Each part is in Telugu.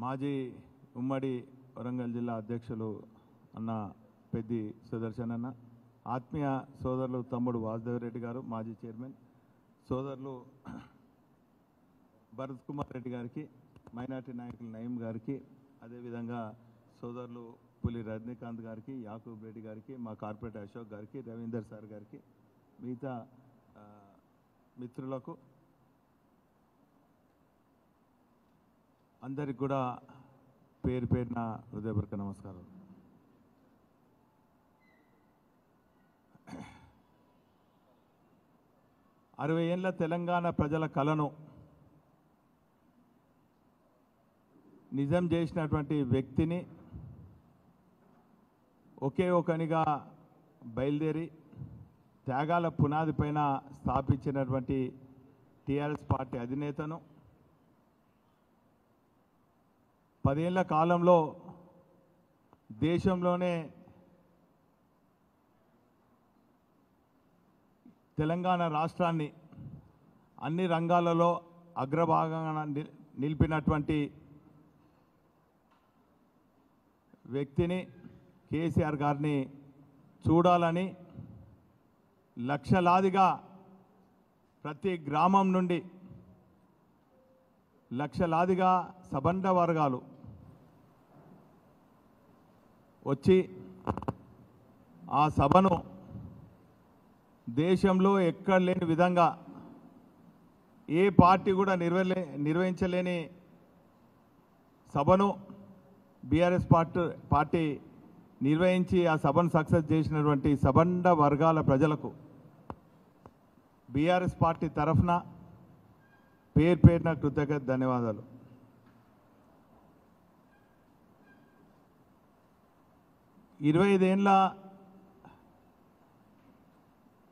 మాజీ ఉమ్మడి వరంగల్ జిల్లా అధ్యక్షులు అన్న పెద్ది సుదర్శన్ అన్న, ఆత్మీయ సోదరులు తమ్ముడు వాసుదేవ్ రెడ్డి గారు మాజీ చైర్మన్, సోదరులు భరత్ కుమార్ రెడ్డి గారికి, మైనార్టీ నాయకులు నయీం గారికి, అదేవిధంగా సోదరులు పులి రజనీకాంత్ గారికి, యాకూబ్ రెడ్డి గారికి, మా కార్పొరేటర్ అశోక్ గారికి, రవీందర్ సార్ గారికి, మిగతా మిత్రులకు అందరికి కూడా పేరు పేరున హృదయపూర్వక నమస్కారం. అరవై ఏళ్ల తెలంగాణ ప్రజల కలను నిజం చేసినటువంటి వ్యక్తిని ఒకే ఒకనిగా బయలుదేరి త్యాగాల పునాది పైన స్థాపించినటువంటి టీఆర్ఎస్ పార్టీ అధినేతను 10 ఏళ్ల కాలంలో దేశంలోనే తెలంగాణ రాష్ట్రాన్ని అన్ని రంగాలలో అగ్రభాగంగా నిలిపినటువంటి వ్యక్తిని కేసీఆర్ గారిని చూడాలని లక్షలాదిగా ప్రతి గ్రామం నుండి లక్షలాదిగా సబండ వర్గాలు వచ్చి ఆ సభను దేశంలో ఎక్కడ లేని విధంగా ఏ పార్టీ కూడా నిర్వహించలేని సభను బీఆర్ఎస్ పార్టీ నిర్వహించి ఆ సభను సక్సెస్ చేసినటువంటి సబండ వర్గాల ప్రజలకు బీఆర్ఎస్ పార్టీ తరఫున పేరు పేరున కృతజ్ఞత ధన్యవాదాలు. ఇరవై 25 ఏళ్ళ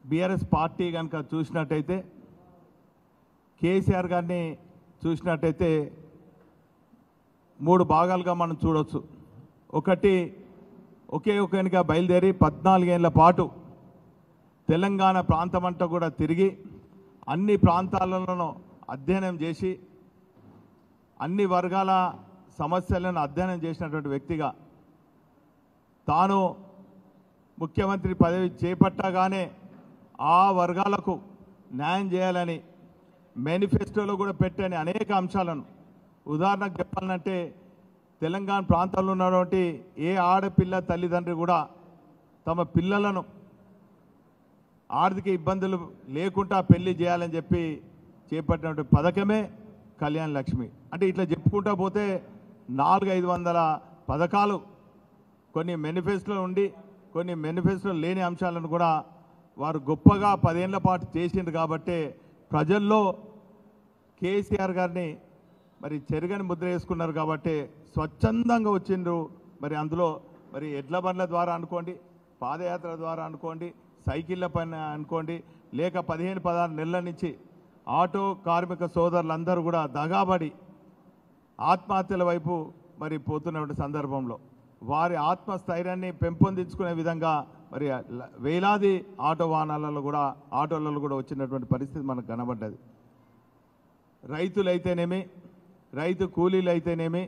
బీఆర్ఎస్ పార్టీ కనుక చూసినట్టయితే, కేసీఆర్ గారిని చూసినట్టయితే 3 భాగాలుగా మనం చూడవచ్చు. ఒకటి, ఒకే ఒకనిగా బయలుదేరి 14 ఏళ్ల పాటు తెలంగాణ ప్రాంతమంతా కూడా తిరిగి అన్ని ప్రాంతాలలో అధ్యయనం చేసి అన్ని వర్గాల సమస్యలను అధ్యయనం చేసినటువంటి వ్యక్తిగా తాను ముఖ్యమంత్రి పదవి చేపట్టగానే ఆ వర్గాలకు న్యాయం చేయాలని మేనిఫెస్టోలో కూడా పెట్టని అనేక అంశాలను, ఉదాహరణకు చెప్పాలంటే తెలంగాణ ప్రాంతంలో ఉన్నటువంటి ఏ ఆడపిల్ల తల్లిదండ్రి కూడా తమ పిల్లలను ఆర్థిక ఇబ్బందులు లేకుండా పెళ్లి చేయాలని చెప్పి చేపట్టినటువంటి పథకమే కళ్యాణ్ లక్ష్మి. అంటే ఇట్లా చెప్పుకుంటా పోతే 400-500 పథకాలు కొన్ని మేనిఫెస్టోలో ఉండి కొన్ని మేనిఫెస్టోలో లేని అంశాలను కూడా వారు గొప్పగా 10 ఏళ్ల పాటు చేసిండ్రు. కాబట్టి ప్రజల్లో కేసీఆర్ గారిని మరి చెరుగని ముద్ర వేసుకున్నారు. కాబట్టి స్వచ్ఛందంగా వచ్చిండ్రు. మరి అందులో మరి ఎడ్ల బండ్ల ద్వారా అనుకోండి, పాదయాత్ర ద్వారా అనుకోండి, సైకిళ్ళ పైన అనుకోండి, లేక 15-16 నెలల నుంచి ఆటో కార్మిక సోదరులందరూ కూడా దగాబడి ఆత్మహత్యల వైపు మరి పోతున్నటువంటి సందర్భంలో వారి ఆత్మస్థైర్యాన్ని పెంపొందించుకునే విధంగా మరి వేలాది ఆటోలలో కూడా వచ్చినటువంటి పరిస్థితి మనకు కనబడ్డది. రైతులైతేనేమి, రైతు కూలీలైతేనేమి,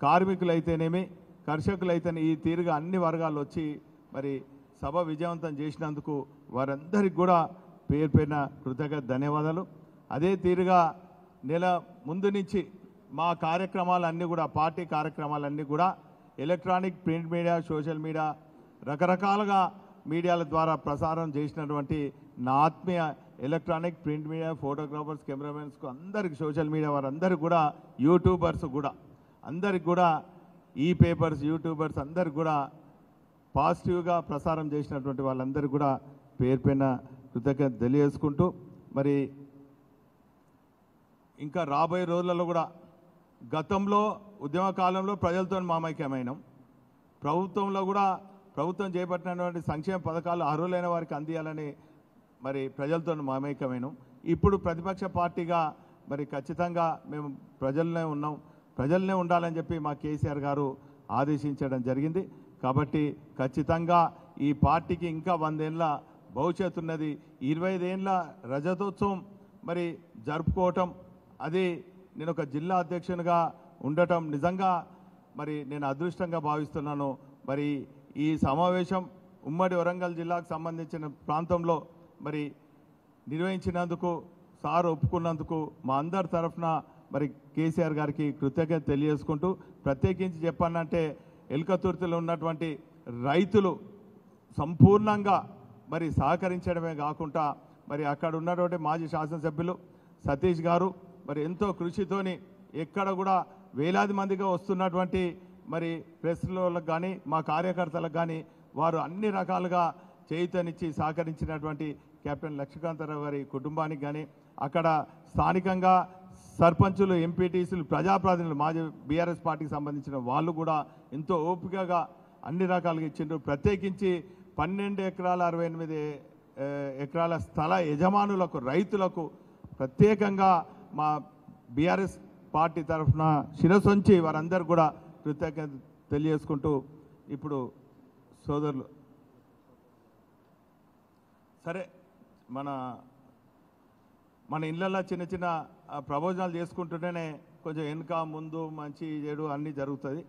కార్మికులైతేనేమి, కర్షకులైతేనే ఈ తీరుగా అన్ని వర్గాలు వచ్చి మరి సభ విజయవంతం చేసినందుకు వారందరికీ కూడా పేరు పేరున కృతజ్ఞత ధన్యవాదాలు. అదే తీరుగా నెల ముందు నుంచి మా కార్యక్రమాలన్నీ కూడా, పార్టీ కార్యక్రమాలన్నీ కూడా electronic, print media, social media, రకరకాలుగా మీడియాల ద్వారా ప్రసారం చేసినటువంటి నా ఆత్మీయ ఎలక్ట్రానిక్, ప్రింట్ మీడియా, ఫోటోగ్రాఫర్స్, కెమెరామెన్స్కు అందరికి, సోషల్ మీడియా వారందరికీ కూడా, యూట్యూబర్స్ కూడా అందరికి కూడా, ఈ పేపర్స్, యూట్యూబర్స్ అందరికి కూడా పాజిటివ్గా ప్రసారం చేసినటువంటి వాళ్ళందరికీ కూడా పేరు పైన కృతజ్ఞత తెలియజేసుకుంటూ, మరి ఇంకా రాబోయే రోజులలో కూడా గతంలో ఉద్యమ కాలంలో ప్రజలతో మామైక్యమైనాం. ప్రభుత్వంలో కూడా ప్రభుత్వం చేపట్టినటువంటి సంక్షేమ పథకాలు అర్హులైన వారికి అందియాలని మరి ప్రజలతో మామైక్యమైనాం. ఇప్పుడు ప్రతిపక్ష పార్టీగా మరి ఖచ్చితంగా మేము ప్రజలనే ఉండాలని చెప్పి మా కేసీఆర్ గారు ఆదేశించడం జరిగింది. కాబట్టి ఖచ్చితంగా ఈ పార్టీకి ఇంకా 100 ఏళ్ళ భవిష్యత్తు ఉన్నది. 25 ఏళ్ళ రజతోత్సవం మరి జరుపుకోవటం, అది నేను ఒక జిల్లా అధ్యక్షునిగా ఉండటం నిజంగా మరి నేను అదృష్టంగా భావిస్తున్నాను. మరి ఈ సమావేశం ఉమ్మడి వరంగల్ జిల్లాకు సంబంధించిన ప్రాంతంలో మరి నిర్వహించినందుకు సార్ ఒప్పుకున్నందుకు మా అందరి తరఫున మరి కేసీఆర్ గారికి కృతజ్ఞత తెలియజేసుకుంటూ, ప్రత్యేకించి చెప్పానంటే ఎల్కతుర్తిలో ఉన్నటువంటి రైతులు సంపూర్ణంగా మరి సహకరించడమే కాకుండా మరి అక్కడ ఉన్నటువంటి మాజీ శాసనసభ్యులు సతీష్ గారు మరి ఎంతో కృషితోని ఎక్కడ కూడా వేలాది మందిగా వస్తున్నటువంటి మరి ప్రెస్లకు కానీ మా కార్యకర్తలకు కానీ వారు అన్ని రకాలుగా చేయుతనిచ్చి సహకరించినటువంటి కెప్టెన్ లక్ష్మీకాంతరావు గారి కుటుంబానికి కానీ అక్కడ స్థానికంగా సర్పంచులు, ఎంపీటీసీలు, ప్రజాప్రతినిధులు, మాజీ బీఆర్ఎస్ పార్టీకి సంబంధించిన వాళ్ళు కూడా ఎంతో ఓపికగా అన్ని రకాలుగా ఇచ్చిండ్రు. ప్రత్యేకించి 12 ఎకరాల 68 ఎకరాల స్థల యజమానులకు, రైతులకు ప్రత్యేకంగా మా బీఆర్ఎస్ పార్టీ తరఫున శిరసొంచి వారందరూ కూడా కృతజ్ఞత తెలియజేసుకుంటూ, ఇప్పుడు సోదరులు సరే మన ఇళ్ళల్లో చిన్న చిన్న ప్రబోజనాలు చేసుకుంటుంటేనే కొంచెం వెనుక ముందు మంచి చెడు అన్నీ జరుగుతుంది.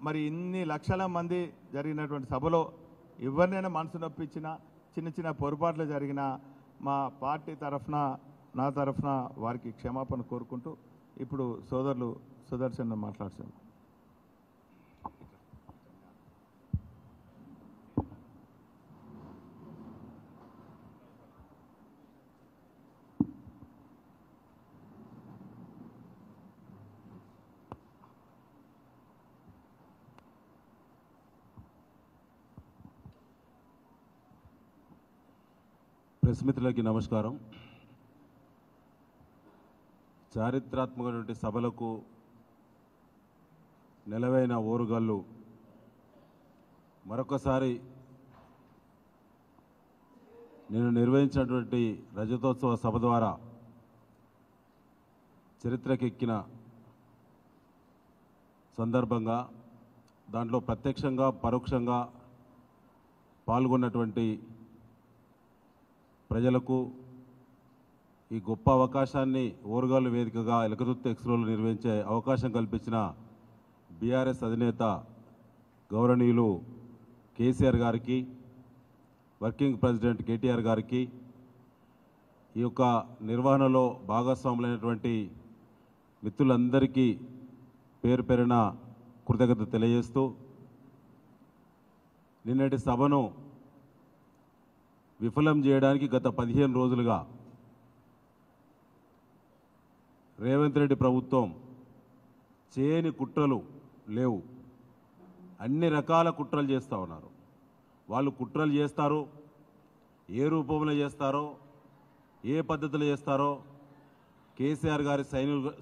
మరి ఇన్ని లక్షల మంది జరిగినటువంటి సభలో ఎవరినైనా మనసు నొప్పించినా చిన్న చిన్న పొరపాట్లు జరిగిన మా పార్టీ తరఫున, నా తరఫున వారికి క్షమాపణ కోరుకుంటూ ఇప్పుడు సోదరులు సుదర్శన్ మాట్లాడుతున్నారు. ప్రెస్ మిత్రులకి నమస్కారం. చారిత్రాత్మకమైన సభలకు నెలవైన ఓరుగల్లు మరొకసారి నేను నిర్వహించినటువంటి రజతోత్సవ సభ ద్వారా చరిత్రకెక్కిన సందర్భంగా దాంట్లో ప్రత్యక్షంగా పరోక్షంగా పాల్గొన్నటువంటి ప్రజలకు ఈ గొప్ప అవకాశాన్ని ఓరుగల్లు వేదికగా ఎలకతుర్తి ఎక్స్ప్రోలు నిర్వహించే అవకాశం కల్పించిన బీఆర్ఎస్ అధినేత గౌరవనీయులు కేసీఆర్ గారికి, వర్కింగ్ ప్రెసిడెంట్ కేటీఆర్ గారికి, ఈ యొక్క నిర్వహణలో భాగస్వాములైనటువంటి మిత్రులందరికీ పేరు పేరున కృతజ్ఞత తెలియజేస్తూ, నిన్నటి సభను విఫలం చేయడానికి గత 15 రోజులుగా రేవంత్ రెడ్డి ప్రభుత్వం చేయని కుట్రలు లేవు. అన్ని రకాల కుట్రలు చేస్తూ ఉన్నారు. వాళ్ళు కుట్రలు చేస్తారు, ఏ రూపంలో చేస్తారో, ఏ పద్ధతిలో చేస్తారో కేసీఆర్ గారి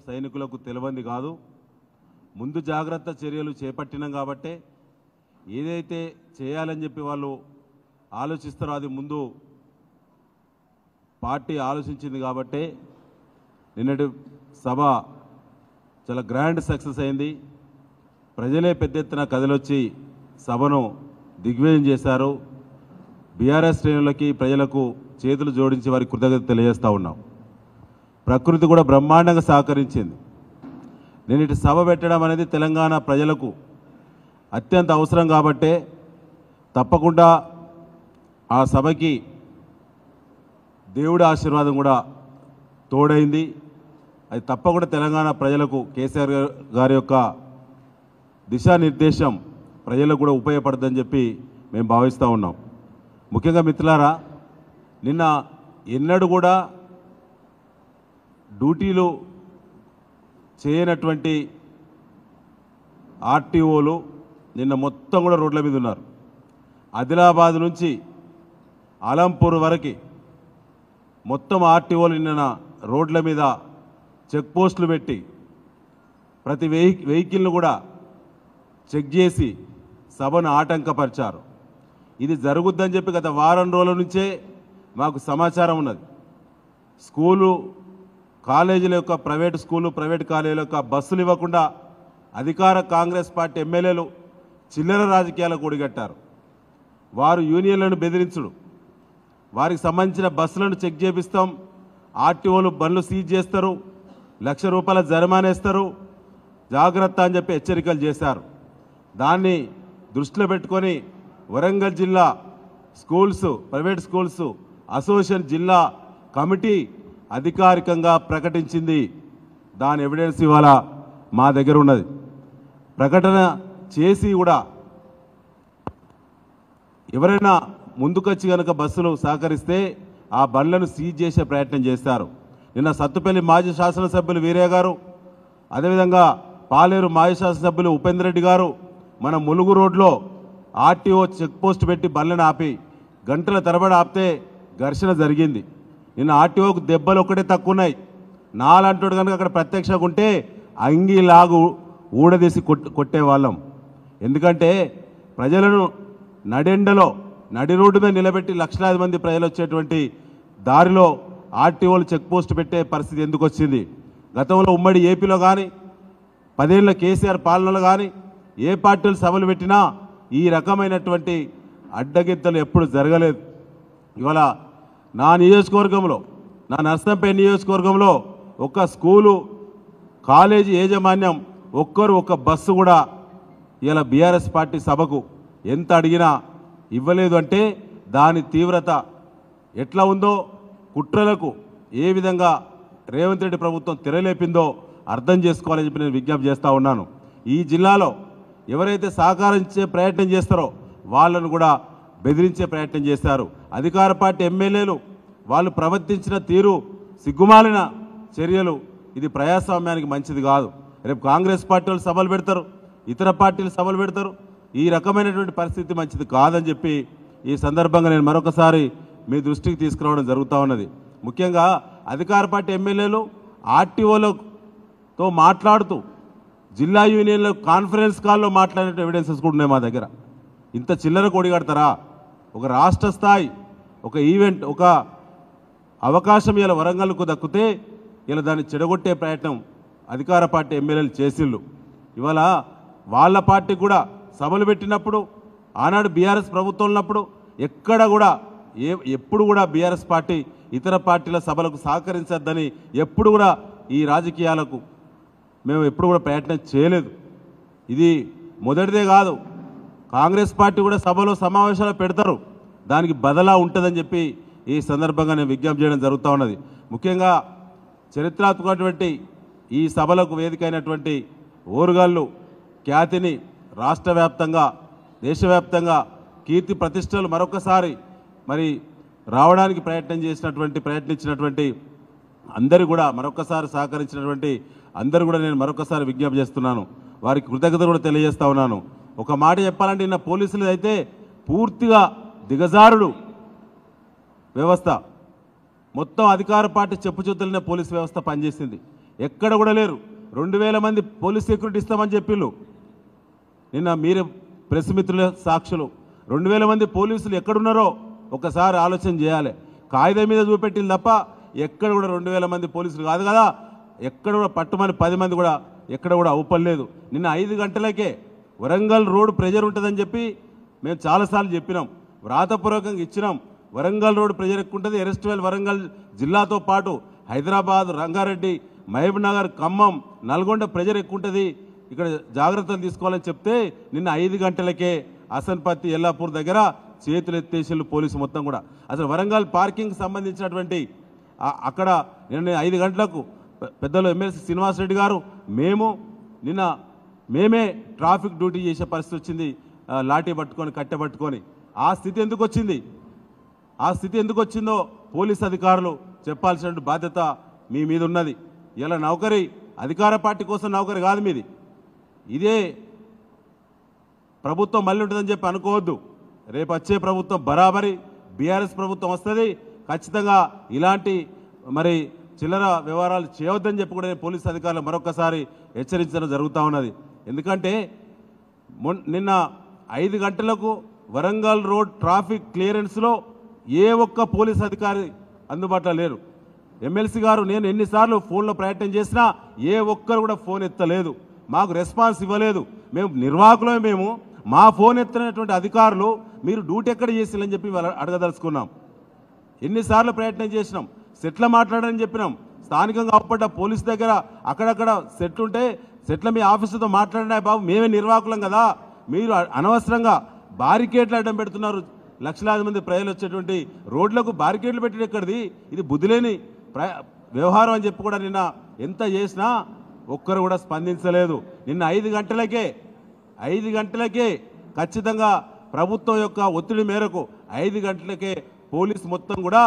సైనికులకు తెలియంది కాదు. ముందు జాగ్రత్త చర్యలు చేపట్టినాం కాబట్టే ఏదైతే చేయాలని చెప్పి వాళ్ళు ఆలోచిస్తారో అది ముందు పార్టీ ఆలోచించింది కాబట్టే నిన్నటి సభ చాలా గ్రాండ్ సక్సెస్ అయింది. ప్రజలే పెద్ద ఎత్తున కదిలొచ్చి సభను దిగ్విజయం చేశారు. బీఆర్ఎస్ శ్రేణులకి, ప్రజలకు చేతులు జోడించి వారికి కృతజ్ఞత తెలియజేస్తూ ఉన్నాం. ప్రకృతి కూడా బ్రహ్మాండంగా సహకరించింది. నిన్నటి సభ పెట్టడం అనేది తెలంగాణ ప్రజలకు అత్యంత అవసరం కాబట్టే తప్పకుండా ఆ సభకి దేవుడి ఆశీర్వాదం కూడా తోడైంది. అది తప్పకుండా తెలంగాణ ప్రజలకు కేసీఆర్ గారి యొక్క దిశానిర్దేశం ప్రజలకు కూడా ఉపయోగపడుతుందని చెప్పి మేము భావిస్తూ ఉన్నాం. ముఖ్యంగా మిత్రులారా, నిన్న ఎన్నడూ కూడా డ్యూటీలు చేయనటువంటి ఆర్టీఓలు నిన్న మొత్తం కూడా రోడ్ల మీద ఉన్నారు. ఆదిలాబాద్ నుంచి ఆలంపూర్ వరకు మొత్తం ఆర్టీఓలు నిన్న రోడ్ల మీద చెక్ పోస్టులు పెట్టి ప్రతి వెహికల్ను కూడా చెక్ చేసి సభను ఆటంకపరిచారు. ఇది జరుగుద్దని చెప్పి గత వారం రోజుల నుంచే మాకు సమాచారం ఉన్నది. స్కూలు కాలేజీల యొక్క ప్రైవేటు స్కూలు, ప్రైవేట్ కాలేజీల యొక్క బస్సులు ఇవ్వకుండా అధికార కాంగ్రెస్ పార్టీ ఎమ్మెల్యేలు చిల్లర రాజకీయాలకు ఒడిగట్టారు. వారు యూనియన్లను బెదిరించుడు, వారికి సంబంధించిన బస్సులను చెక్ చేపిస్తాం, ఆర్టీఓలు బండ్లు సీజ్ చేస్తారు, 1,00,000 రూపాయల జరిమానా వేస్తారు, జాగ్రత్త అని చెప్పి హెచ్చరికలు చేశారు. దాన్ని దృష్టిలో పెట్టుకొని వరంగల్ జిల్లా స్కూల్స్, ప్రైవేట్ స్కూల్స్ అసోసియేషన్ జిల్లా కమిటీ అధికారికంగా ప్రకటించింది. దాని ఎవిడెన్స్ ఇవాళ మా దగ్గర ఉన్నది. ప్రకటన చేసి కూడా ఎవరైనా ముందుకొచ్చి కనుక బస్సులు సహకరిస్తే ఆ బండ్లను సీజ్ చేసే ప్రయత్నం చేస్తారు. నిన్న సత్తుపల్లి మాజీ శాసనసభ్యులు వీరయ్య గారు, అదేవిధంగా పాలేరు మాజీ శాసనసభ్యులు ఉపేందర్ రెడ్డి గారు మన ములుగు రోడ్లో ఆర్టీఓ చెక్ పోస్ట్ పెట్టి బండ్లను ఆపి గంటల తరబడి ఆపితే ఘర్షణ జరిగింది. నిన్న ఆర్టీఓకు దెబ్బలు ఒక్కటే తక్కువ ఉన్నాయి. నాలంటోడు కనుక అక్కడ ప్రత్యక్షంగా ఉంటే అంగీలాగు ఊడదీసి కొట్టేవాళ్ళం. ఎందుకంటే ప్రజలను నడెండలో నడి రోడ్డు మీద నిలబెట్టి లక్షలాది మంది ప్రజలు వచ్చేటువంటి దారిలో ఆర్టీఓలు చెక్ పోస్ట్ పెట్టే పరిస్థితి ఎందుకు వచ్చింది? గతంలో ఉమ్మడి ఏపీలో కానీ 10 ఏళ్ల కేసీఆర్ పాలనలో కానీ ఏ పార్టీలు సభలు పెట్టినా ఈ రకమైనటువంటి అడ్డగిత్తలు ఎప్పుడు జరగలేదు. ఇవాళ నా నియోజకవర్గంలో, నా నర్సంపేట నియోజకవర్గంలో ఒక స్కూలు, కాలేజీ యాజమాన్యం ఒక్క బస్సు కూడా ఇలా బీఆర్ఎస్ పార్టీ సభకు ఎంత అడిగినా ఇవ్వలేదు. అంటే దాని తీవ్రత ఎట్లా ఉందో, కుట్రలకు ఏ విధంగా రేవంత్ రెడ్డి ప్రభుత్వం తెరలేపిందో అర్థం చేసుకోవాలని చెప్పి నేను విజ్ఞప్తి చేస్తూ ఉన్నాను. ఈ జిల్లాలో ఎవరైతే సహకరించే ప్రయత్నం చేస్తారో వాళ్ళను కూడా బెదిరించే ప్రయత్నం చేశారు. అధికార పార్టీ ఎమ్మెల్యేలు వాళ్ళు ప్రవర్తించిన తీరు సిగ్గుమాలిన చర్యలు. ఇది ప్రజాస్వామ్యానికి మంచిది కాదు. రేపు కాంగ్రెస్ పార్టీ వాళ్ళు సభలు పెడతారు, ఇతర పార్టీలు సభలు పెడతారు. ఈ రకమైనటువంటి పరిస్థితి మంచిది కాదని చెప్పి ఈ సందర్భంగా నేను మరొకసారి మీ దృష్టికి తీసుకురావడం జరుగుతూ ఉన్నది. ముఖ్యంగా అధికార పార్టీ ఎమ్మెల్యేలు ఆర్టీఓలతో మాట్లాడుతూ జిల్లా యూనియన్లో కాన్ఫరెన్స్ కాల్లో మాట్లాడే ఎవిడెన్సెస్ కూడా ఉన్నాయి మా దగ్గర. ఇంత చిల్లర కొడిగడతారా? ఒక రాష్ట్ర స్థాయి ఒక ఈవెంట్, ఒక అవకాశం ఇలా వరంగల్కు దక్కితే ఇలా దాన్ని చెడగొట్టే ప్రయత్నం అధికార పార్టీ ఎమ్మెల్యేలు చేసిళ్ళు. ఇవాళ వాళ్ళ పార్టీ కూడా సభలు పెట్టినప్పుడు, ఆనాడు బీఆర్ఎస్ ప్రభుత్వం ఉన్నప్పుడు ఎక్కడ కూడా ఎప్పుడు కూడా బీఆర్ఎస్ పార్టీ ఇతర పార్టీల సభలకు సహకరించద్దని ఎప్పుడు కూడా ఈ రాజకీయాలకు మేము ఎప్పుడు కూడా ప్రయత్నం చేయలేదు. ఇది మొదటిదే కాదు, కాంగ్రెస్ పార్టీ కూడా సభలో సమావేశాలు పెడతారు, దానికి బదలా ఉంటుందని చెప్పి ఈ సందర్భంగా నేను విజ్ఞప్తి చేయడం జరుగుతూ ఉన్నది. ముఖ్యంగా చరిత్రాత్మకమైనటువంటి ఈ సభలకు వేదికైనటువంటి ఓరుగల్లు ఖ్యాతిని రాష్ట్ర వ్యాప్తంగా, దేశవ్యాప్తంగా కీర్తి ప్రతిష్టలు మరొకసారి మరి రావడానికి ప్రయత్నించినటువంటి అందరూ కూడా మరొకసారి సహకరించినటువంటి అందరూ కూడా నేను మరొకసారి విజ్ఞప్తి చేస్తున్నాను. వారికి కృతజ్ఞత కూడా తెలియజేస్తా ఉన్నాను. ఒక మాట చెప్పాలంటే నిన్న పోలీసులు అయితే పూర్తిగా దిగజారుడు వ్యవస్థ, మొత్తం అధికార పార్టీ చెప్పుచూతలనే పోలీసు వ్యవస్థ పనిచేసింది. ఎక్కడ కూడా లేరు. 2000 మంది పోలీస్ సెక్యూరిటీ ఇస్తామని చెప్పిళ్ళు. నిన్న మీరు ప్రెస్ మిత్రుల సాక్షులు. 2000 మంది పోలీసులు ఎక్కడున్నారో ఒకసారి ఆలోచన చేయాలి. కాగితం మీద చూపెట్టింది తప్ప ఎక్కడ కూడా 2000 మంది పోలీసులు కాదు కదా. ఎక్కడ కూడా పట్టుమని 10 మంది కూడా ఎక్కడ కూడా అవుపలేదు. నిన్న 5 గంటలకే వరంగల్ రోడ్ ప్రెజర్ ఉంటుందని చెప్పి మేము చాలాసార్లు చెప్పినాం, వ్రాతపూర్వకంగా ఇచ్చినాం. వరంగల్ రోడ్ ప్రెజర్ ఎక్కువ ఉంటుంది. ఎరెస్ట్వేల్ వరంగల్ జిల్లాతో పాటు హైదరాబాద్, రంగారెడ్డి, మహబూబ్ నగర్, ఖమ్మం, నల్గొండ ప్రెజర్ ఎక్కువ ఉంటుంది, ఇక్కడ జాగ్రత్తలు తీసుకోవాలని చెప్తే నిన్న 5 గంటలకే అసన్పత్తి, ఎల్లాపూర్ దగ్గర చేతులు ఎత్తేసిళ్ళు పోలీసు మొత్తం కూడా. అసలు వరంగల్ పార్కింగ్ సంబంధించినటువంటి అక్కడ నిన్న 5 గంటలకు పెద్దలు ఎమ్మెల్సీ శ్రీనివాసరెడ్డి గారు మేమే ట్రాఫిక్ డ్యూటీ చేసే పరిస్థితి వచ్చింది. లాఠీ పట్టుకొని, కట్టె పట్టుకొని. ఆ స్థితి ఎందుకు వచ్చిందో పోలీస్ అధికారులు చెప్పాల్సిన బాధ్యత మీ మీద ఉన్నది. ఇలా నౌకరీ అధికార పార్టీ కోసం నౌకరీ కాదు మీది. ఇదే ప్రభుత్వం మళ్ళీ ఉంటుందని చెప్పి అనుకోవద్దు. రేపు వచ్చే ప్రభుత్వం బరాబరి బీఆర్ఎస్ ప్రభుత్వం వస్తుంది. ఖచ్చితంగా ఇలాంటి మరి చిల్లర వ్యవహారాలు చేయవద్దని చెప్పి కూడా పోలీస్ అధికారులు మరొకసారి హెచ్చరించడం జరుగుతూ ఉన్నది. ఎందుకంటే నిన్న 5 గంటలకు వరంగల్ రోడ్ ట్రాఫిక్ క్లియరెన్స్లో ఏ ఒక్క పోలీస్ అధికారి అందుబాటులో లేరు. ఎమ్మెల్సీ గారు నేను ఎన్నిసార్లు ఫోన్లో ప్రయత్నం చేసినా ఏ ఒక్కరు కూడా ఫోన్ ఎత్తలేదు, మాకు రెస్పాన్స్ ఇవ్వలేదు. మేము నిర్వాహకులమే, మేము మా ఫోన్ ఎత్తినటువంటి అధికారులు మీరు డ్యూటీ ఎక్కడ చేసిరని చెప్పి అడగదలుచుకున్నాం. ఎన్నిసార్లు ప్రయత్నం చేసినాం, సెట్ల మాట్లాడని చెప్పినాం. స్థానికంగా అవపడ్డ పోలీస్ దగ్గర అక్కడక్కడ సెట్ ఉంటే సెట్ల మీ ఆఫీసుతో మాట్లాడినా బాబు, మేమే నిర్వాహకులం కదా, మీరు అనవసరంగా బారికేడ్లు అడ్డం పెడుతున్నారు, లక్షలాది మంది ప్రజలు వచ్చేటువంటి రోడ్లకు బారికేడ్లు పెట్టడం ఎక్కడిది, ఇది బుద్ధిలేని వ్యవహారం అని చెప్పి కూడా నిన్న ఎంత చేసినా ఒక్కరు కూడా స్పందించలేదు. నిన్న 5 గంటలకే ఖచ్చితంగా ప్రభుత్వం యొక్క ఒత్తిడి మేరకు 5 గంటలకే పోలీసు మొత్తం కూడా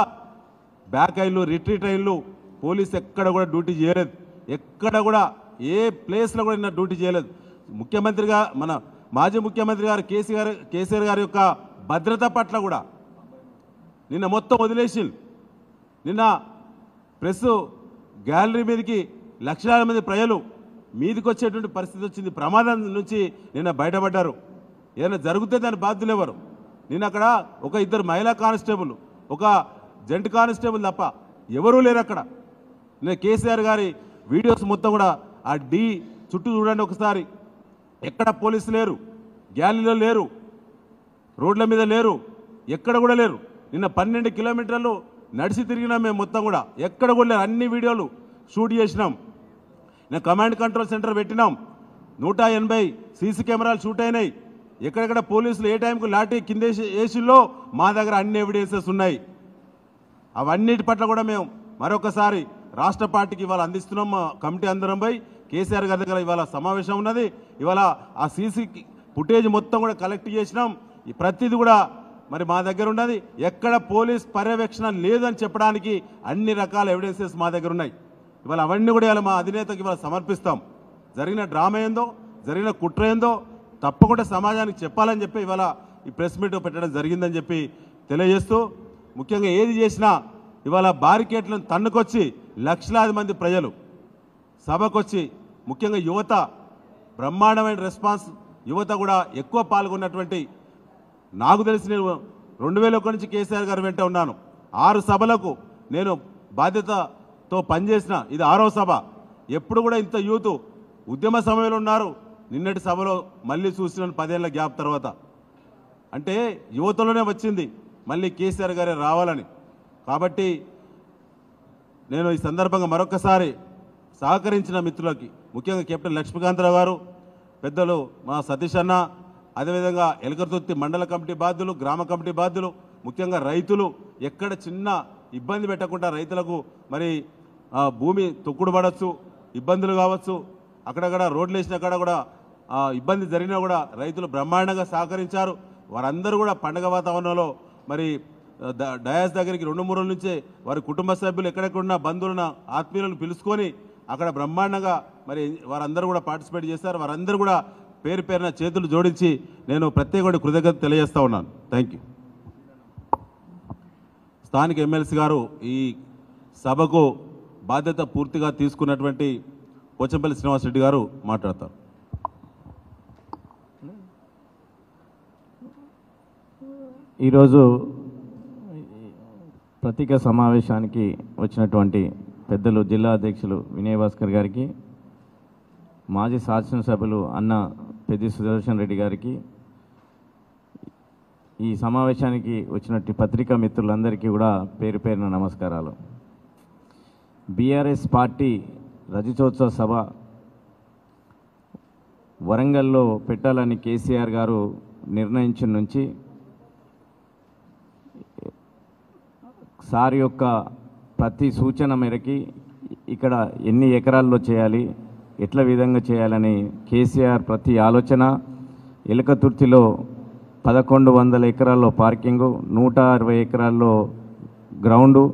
బ్యాక్ అయిన్లు, రిట్రీట్ అయిన్లు, పోలీసు ఎక్కడ కూడా డ్యూటీ చేయలేదు, ఎక్కడ కూడా ఏ ప్లేస్లో కూడా నిన్న డ్యూటీ చేయలేదు. ముఖ్యమంత్రిగా మన మాజీ ముఖ్యమంత్రి గారు కేసీఆర్ గారి యొక్క భద్రత పట్ల కూడా నిన్న మొత్తం వదిలేసి నిన్న ప్రెస్ గ్యాలరీ మీదకి లక్షలాది మంది ప్రజలు మీదకి వచ్చేటువంటి పరిస్థితి వచ్చింది. ప్రమాదం నుంచి నిన్న బయటపడ్డారు. ఏదైనా జరిగితే దాని బాధ్యులు ఎవరు? నిన్న అక్కడ ఒక 2 మహిళా కానిస్టేబుల్, ఒక జెంట్ కానిస్టేబుల్ తప్ప ఎవరూ లేరు అక్కడ. నిన్న కేసీఆర్ గారి వీడియోస్ మొత్తం కూడా ఆ డి చుట్టూ చూడండి ఒకసారి, ఎక్కడ పోలీసు లేరు, గ్యాలీలో లేరు, రోడ్ల మీద లేరు, ఎక్కడ కూడా లేరు. నిన్న 12 కిలోమీటర్లు నడిచి తిరిగినాం మేము మొత్తం కూడా, ఎక్కడ కూడా లేరు. అన్ని వీడియోలు షూట్ చేసినాం. నేను కమాండ్ కంట్రోల్ సెంటర్ పెట్టినాం, 180 సీసీ కెమెరాలు షూట్ అయినాయి. ఎక్కడెక్కడ పోలీసులు ఏ టైంకు లాఠీ కింద వేసిల్లో మా దగ్గర అన్ని ఎవిడెన్సెస్ ఉన్నాయి. అవన్నిటి పట్ల కూడా మేము మరొకసారి రాష్ట్ర పార్టీకి ఇవాళ అందిస్తున్నాం. కమిటీ అందరం పోయి కేసీఆర్ గారి దగ్గర ఇవాళ సమావేశం ఉన్నది. ఇవాళ ఆ సీసీ ఫుటేజ్ మొత్తం కూడా కలెక్ట్ చేసినాం. ఈ ప్రతిదీ కూడా మరి మా దగ్గర ఉన్నది. ఎక్కడ పోలీస్ పర్యవేక్షణ లేదని చెప్పడానికి అన్ని రకాల ఎవిడెన్సెస్ మా దగ్గర ఉన్నాయి. ఇవాళ అవన్నీ కూడా ఇవాళ మా అధినేతకి ఇవాళ సమర్పిస్తాం. జరిగిన డ్రామా ఏందో, జరిగిన కుట్ర ఏందో తప్పకుండా సమాజానికి చెప్పాలని చెప్పి ఇవాళ ఈ ప్రెస్ మీట్ పెట్టడం జరిగిందని చెప్పి తెలియజేస్తూ, ముఖ్యంగా ఏది చేసినా ఇవాళ బారికేట్లను తన్నుకొచ్చి లక్షలాది మంది ప్రజలు సభకొచ్చి, ముఖ్యంగా యువత బ్రహ్మాండమైన రెస్పాన్స్, యువత కూడా ఎక్కువ పాల్గొన్నటువంటి, నాకు తెలిసి నేను 2001 నుంచి కేసీఆర్ గారు వెంట ఉన్నాను. 6 సభలకు నేను బాధ్యతతో పనిచేసిన, ఇది 6వ సభ. ఎప్పుడు కూడా ఇంత యూత్ ఉద్యమ సమయంలో ఉన్నారు. నిన్నటి సభలో మళ్ళీ చూసిన 10 ఏళ్ల గ్యాప్ తర్వాత, అంటే యువతలోనే వచ్చింది మళ్ళీ కేసీఆర్ గారే రావాలని. కాబట్టి నేను ఈ సందర్భంగా మరొకసారి సహకరించిన మిత్రులకి, ముఖ్యంగా కెప్టెన్ లక్ష్మీకాంతరావు గారు, పెద్దలు మా సతీష్ అన్న, అదేవిధంగా ఎలకర్తుర్తి మండల కమిటీ బాధ్యులు, గ్రామ కమిటీ బాధ్యులు, ముఖ్యంగా రైతులు, ఎక్కడ చిన్న ఇబ్బంది పెట్టకుండా రైతులకు మరి భూమి తొక్కుడు పడవచ్చు, ఇబ్బందులు కావచ్చు, అక్కడక్కడ రోడ్లు వేసిన కాడ కూడా ఇబ్బంది జరిగినా కూడా రైతులు బ్రహ్మాండంగా సహకరించారు. వారందరూ కూడా పండగ వాతావరణంలో మరి డయాస్ దగ్గరికి 2-3 రోజుల నుంచే వారి కుటుంబ సభ్యులు ఎక్కడెక్కడున్న బంధువులను, ఆత్మీయులను పిలుచుకొని అక్కడ బ్రహ్మాండంగా మరి వారందరూ కూడా పార్టిసిపేట్ చేశారు. వారందరూ కూడా పేరు పేరున చేతులు జోడించి నేను ప్రత్యేక కృతజ్ఞత తెలియజేస్తూ ఉన్నాను. Thank you. స్థానిక ఎమ్మెల్సీ గారు ఈ సభకు బాధ్యత పూర్తిగా తీసుకున్నటువంటి పోచంపల్లి శ్రీనివాసరెడ్డి గారు మాట్లాడతారు. ఈరోజు ప్రత్యేక సమావేశానికి వచ్చినటువంటి పెద్దలు జిల్లా అధ్యక్షులు వినయ్ భాస్కర్ గారికి, మాజీ శాసనసభ్యులు అన్న పెద్ది సుదర్శన్ రెడ్డి గారికి, ఈ సమావేశానికి వచ్చినట్టు పత్రికా మిత్రులందరికీ కూడా పేరు పేరున నమస్కారాలు. బీఆర్ఎస్ పార్టీ రజతోత్సవ సభ వరంగల్లో పెట్టాలని కేసీఆర్ గారు నిర్ణయించిన నుంచి సార్ యొక్క ప్రతి సూచన మేరకి ఇక్కడ ఎన్ని ఎకరాల్లో చేయాలి, ఎట్ల విధంగా చేయాలని కేసీఆర్ ప్రతి ఆలోచన, ఎలకతుర్తిలో 1100 ఎకరాల్లో పార్కింగు, 160 ఎకరాల్లో గ్రౌండు,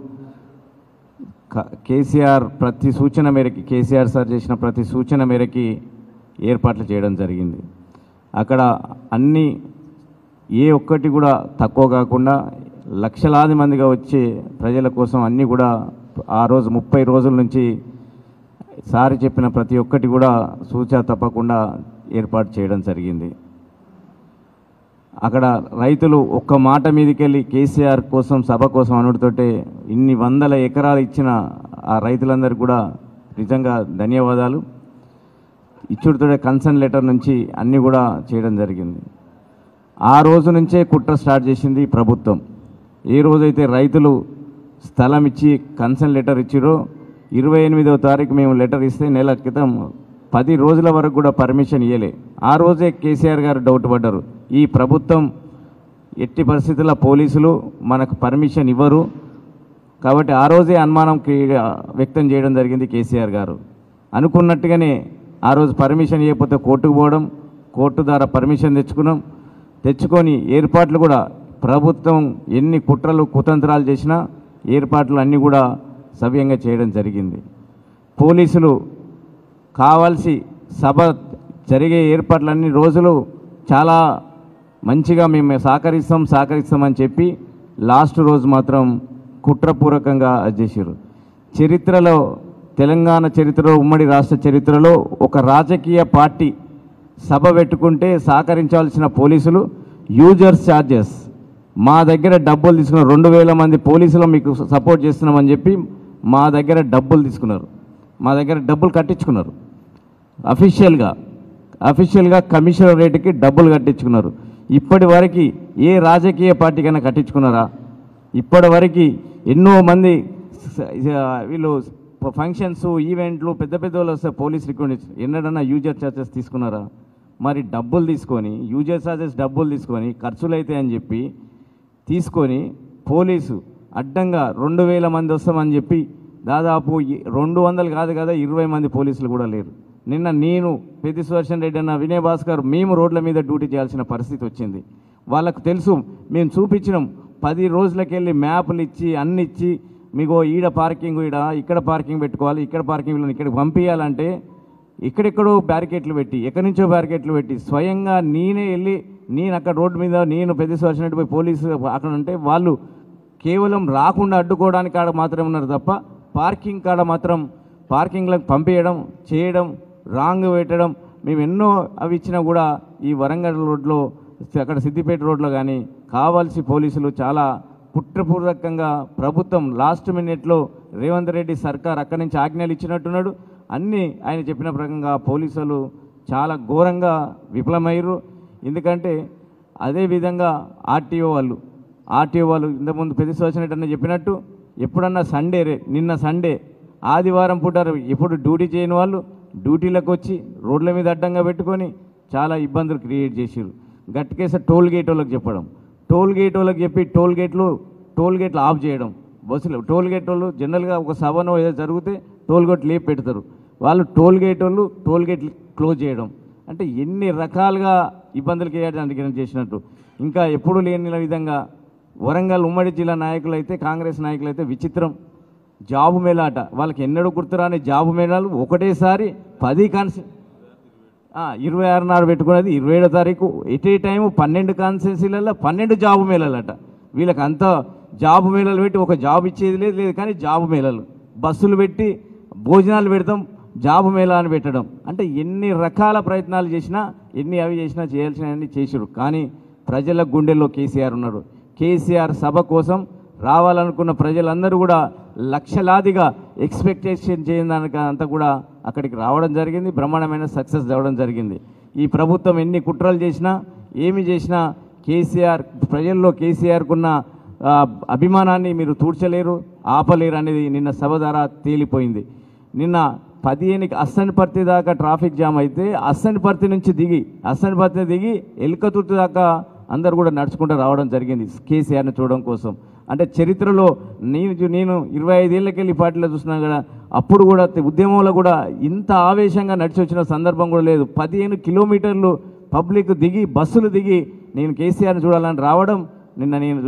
కేసీఆర్ ప్రతి సూచన మేరకి, కేసీఆర్ సార్ చేసిన ప్రతి సూచన మేరకి ఏర్పాట్లు చేయడం జరిగింది. అక్కడ అన్నీ ఏ ఒక్కటి కూడా తక్కువ కాకుండా లక్షలాది మందిగా వచ్చే ప్రజల కోసం అన్నీ కూడా ఆ రోజు 30 రోజుల నుంచి సారి చెప్పిన ప్రతి ఒక్కటి కూడా సూచన తప్పకుండా ఏర్పాటు చేయడం జరిగింది. అక్కడ రైతులు ఒక్క మాట మీదకెళ్ళి కేసీఆర్ కోసం సభ కోసం అనుడితోటే ఇన్ని 100 ఎకరాలు ఇచ్చిన ఆ రైతులందరికీ కూడా నిజంగా ధన్యవాదాలు. ఇచ్చుడితోటే కన్సర్న్ లెటర్ నుంచి అన్నీ కూడా చేయడం జరిగింది. ఆ రోజు నుంచే కుట్ర స్టార్ట్ చేసింది ప్రభుత్వం. ఏ రోజైతే రైతులు స్థలం ఇచ్చి కన్సర్న్ లెటర్ ఇచ్చిరో 28వ తారీఖు మేము లెటర్ ఇస్తే నెల క్రితం 10 రోజుల వరకు కూడా పర్మిషన్ ఇవ్వలే. ఆ రోజే కేసీఆర్ గారు డౌట్ పడ్డారు, ఈ ప్రభుత్వం ఎట్టి పరిస్థితుల్లో పోలీసులు మనకు పర్మిషన్ ఇవ్వరు కాబట్టి ఆ రోజే అనుమానం వ్యక్తం చేయడం జరిగింది కేసీఆర్ గారు. అనుకున్నట్టుగానే ఆ రోజు పర్మిషన్ ఇవ్వకపోతే కోర్టుకు పోవడం, కోర్టు ద్వారా పర్మిషన్ తెచ్చుకొని ఏర్పాట్లు కూడా ప్రభుత్వం ఎన్ని కుట్రలు కుతంత్రాలు చేసినా ఏర్పాట్లు అన్నీ కూడా సవ్యంగా చేయడం జరిగింది. పోలీసులు కావాల్సి సభ జరిగే ఏర్పాట్లన్నీ రోజులు చాలా మంచిగా మేము సహకరిస్తామని చెప్పి లాస్ట్ రోజు మాత్రం కుట్రపూర్వకంగా చేశారు. చరిత్రలో, తెలంగాణ చరిత్రలో, ఉమ్మడి రాష్ట్ర చరిత్రలో ఒక రాజకీయ పార్టీ సభ పెట్టుకుంటే సహకరించాల్సిన పోలీసులు యూజర్స్ ఛార్జెస్ మా దగ్గర డబ్బులు తీసుకున్నారు. 2000 మంది పోలీసులు మీకు సపోర్ట్ చేస్తున్నామని చెప్పి మా దగ్గర డబ్బులు తీసుకున్నారు, మా దగ్గర డబ్బులు కట్టించుకున్నారు. అఫీషియల్గా కమిషనర్ రేటుకి డబ్బులు కట్టించుకున్నారు. ఇప్పటి వరకు ఏ రాజకీయ పార్టీకైనా కట్టించుకున్నారా? ఇప్పటి వరకు ఎన్నో మంది వీళ్ళు ఫంక్షన్స్, ఈవెంట్లు పెద్ద వాళ్ళు వస్తే పోలీస్ రిక్వెస్ట్ ఎన్నడన్నా యూజర్ ఛార్జెస్ తీసుకున్నారా? మరి డబ్బులు తీసుకొని, యూజర్ ఛార్జెస్ డబ్బులు తీసుకొని ఖర్చులు అయితే అని చెప్పి తీసుకొని పోలీసు అడ్డంగా 2000 మంది వస్తామని చెప్పి దాదాపు 200 కాదు కదా 20 మంది పోలీసులు కూడా లేరు. నిన్న నేను, పెద్ది సుదర్శన్ రెడ్డి అన్న, వినయ్ భాస్కర్ మేము రోడ్ల మీద డ్యూటీ చేయాల్సిన పరిస్థితి వచ్చింది. వాళ్ళకు తెలుసు, మేము చూపించినాం. 10 రోజులకెళ్ళి మ్యాప్లు ఇచ్చి అన్ని ఇచ్చి మీకు ఈడ పార్కింగ్, ఇక్కడ పార్కింగ్ పెట్టుకోవాలి, ఇక్కడ పార్కింగ్ ఇక్కడికి పంపించాలంటే ఎక్కడెక్కడో బ్యారికేట్లు పెట్టి, ఎక్కడి నుంచో బ్యారికేట్లు పెట్టి స్వయంగా నేనే వెళ్ళి నేను అక్కడ రోడ్డు మీద నేను పెద్ద సుదర్శన్ రెడ్డి పోయి పోలీసు అక్కడ ఉంటే వాళ్ళు కేవలం రాకుండా అడ్డుకోవడానికి కాడ మాత్రమే ఉన్నారు తప్ప పార్కింగ్ కాడ మాత్రం పార్కింగ్లకు పంపించడం చేయడం, రాంగ్ పెట్టడం మేము ఎన్నో అవి ఇచ్చినా కూడా ఈ వరంగల్ రోడ్లో, అక్కడ సిద్దిపేట రోడ్లో కానీ కావాల్సి పోలీసులు చాలా కుట్రపూర్వకంగా ప్రభుత్వం లాస్ట్ మినిట్లో రేవంత్ రెడ్డి సర్కార్ అక్కడి నుంచి ఆజ్ఞలు ఇచ్చినట్టున్నాడు. అన్నీ ఆయన చెప్పిన ప్రకారంగా పోలీసులు చాలా ఘోరంగా విఫలమయ్యారు. ఎందుకంటే అదేవిధంగా ఆర్టీఓ వాళ్ళు ఇంతకుముందు పెద్ద సోచినట్టు చెప్పినట్టు ఎప్పుడన్నా నిన్న సండే ఆదివారం పూట ఎప్పుడు డ్యూటీ చేయని వాళ్ళు డ్యూటీలకు వచ్చి రోడ్ల మీద అడ్డంగా పెట్టుకొని చాలా ఇబ్బందులు క్రియేట్ చేసారు. గట్టికేసే టోల్ గేట్ వాళ్ళకి చెప్పడం, టోల్ గేట్ వాళ్ళకి చెప్పి టోల్ గేట్లు ఆఫ్ చేయడం. బస్సులు టోల్ గేట్ వాళ్ళు జనరల్గా ఒక సభను ఏదో జరిగితే టోల్ గేట్ లేపి పెడతారు, వాళ్ళు టోల్ గేట్లు క్లోజ్ చేయడం. అంటే ఎన్ని రకాలుగా ఇబ్బందులు చేయడానికి చేసినట్టు. ఇంకా ఎప్పుడు లేని విధంగా వరంగల్ ఉమ్మడి జిల్లా నాయకులు అయితే, కాంగ్రెస్ నాయకులు అయితే విచిత్రం, జాబు మేళాట. వాళ్ళకి ఎన్నడూ గుర్తురాని జాబు మేళాలు ఒకటేసారి 10 26 నాడు పెట్టుకున్నది 27వ తారీఖు ఎట్ ఏ టైము 12 కాన్స్టిట్యున్సీలలో 12 జాబు మేళాలట. వీళ్ళకి అంతా జాబు మేళాలు పెట్టి ఒక జాబ్ ఇచ్చేది లేదు కానీ జాబు మేళాలు, బస్సులు పెట్టి భోజనాలు పెడతాం, జాబు మేళా అని పెట్టడం. అంటే ఎన్ని రకాల ప్రయత్నాలు చేసినా, ఎన్ని అవి చేసినా చేయాల్సినవన్నీ చేసారు. కానీ ప్రజల గుండెల్లో కేసీఆర్ ఉన్నాడు. కేసీఆర్ సభ కోసం రావాలనుకున్న ప్రజలందరూ కూడా లక్షలాదిగా ఎక్స్పెక్టేషన్ చేయని దానికి అంతా కూడా అక్కడికి రావడం జరిగింది. బ్రహ్మాండమైన సక్సెస్ అవ్వడం జరిగింది. ఈ ప్రభుత్వం ఎన్ని కుట్రలు చేసినా, ఏమి చేసినా ప్రజల్లో కేసీఆర్కున్న అభిమానాన్ని మీరు తూడ్చలేరు, ఆపలేరు అనేది నిన్న సభ ద్వారా తేలిపోయింది. నిన్న 15కి అస్సన్పర్తి దాకా ట్రాఫిక్ జామ్ అయితే అస్సన్పర్తి దిగి ఎల్కతుర్తి దాకా అందరూ కూడా నడుచుకుంటూ రావడం జరిగింది కేసీఆర్ని చూడడం కోసం. అంటే చరిత్రలో నేను 25 ఏళ్ళకెళ్ళి పార్టీలో చూసినా కూడా అప్పుడు కూడా ఉద్యమంలో కూడా ఇంత ఆవేశంగా నడిచి వచ్చిన సందర్భం కూడా లేదు. 15 కిలోమీటర్లు పబ్లిక్ దిగి, బస్సులు దిగి నేను కేసీఆర్ని చూడాలని రావడం నిన్న నేను